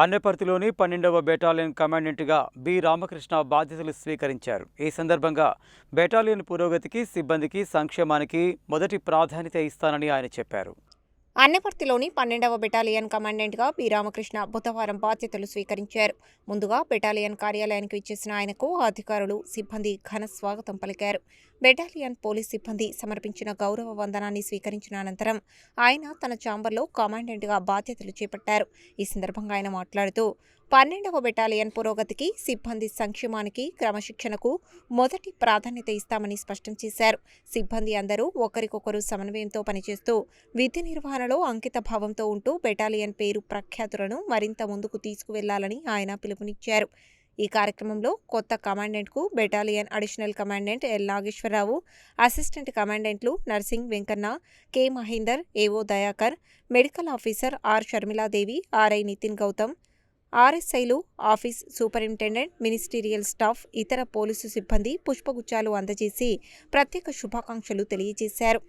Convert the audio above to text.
అన్నెపర్తిలోని 12వ battalion కమాండెంట్గా B Ramakrishna బాధ్యతలు స్వీకరించారు. ఈ సందర్భంగా బెటాలియన్ పురోగతికి, సిబ్బందికి సంక్షేమానికి మొదటి ప్రాధాన్యత ఇస్తానని ఆయన చెప్పారు. అన్నెపర్తిలోని 12వ బెటాలియన్ కమాండెంట్గా బి రామకృష్ణ బుధవారం బాధ్యతలు స్వీకరించారు. ముందుగా బెటాలియన్ కార్యాలయానికి విచ్చేసిన ఆయనకు అధికారులు, సిబ్బంది ఘన స్వాగతం పలికారు. బెటాలియన్ పోలీస్ సిబ్బంది సమర్పించిన గౌరవ వందనాన్ని స్వీకరించిన అనంతరం ఆయన తన ఛాంబర్లో కమాండెంట్గా బాధ్యతలు చేపట్టారు. ఈ సందర్భంగా ఆయన మాట్లాడుతూ 12వ బెటాలియన్ పురోగతికి, సిబ్బంది సంక్షేమానికి, క్రమశిక్షణకు మొదటి ప్రాధాన్యత ఇస్తామని స్పష్టం చేశారు. సిబ్బంది అందరూ ఒకరికొకరు సమన్వయంతో పనిచేస్తూ విధి నిర్వహణలో అంకిత భావంతో ఉంటూ బెటాలియన్ పేరు ప్రఖ్యాతులను మరింత ముందుకు తీసుకువెళ్లాలని ఆయన పిలుపునిచ్చారు. ఈ కార్యక్రమంలో కొత్త కమాండెంట్కు battalion additional commandant L Nageswara Rao, assistant కమాండెంట్లు Narsing Venkanna, K Mahender, AO Dayakar, medical officer R Sharmila Devi, RI Nitin Gautam, ఆర్ఎస్ఐలు, ఆఫీస్ సూపరింటెండెంట్, మినిస్టీరియల్ స్టాఫ్, ఇతర పోలీసు సిబ్బంది పుష్పగుచ్చాలు అందజేసి ప్రత్యేక శుభాకాంక్షలు తెలియజేశారు.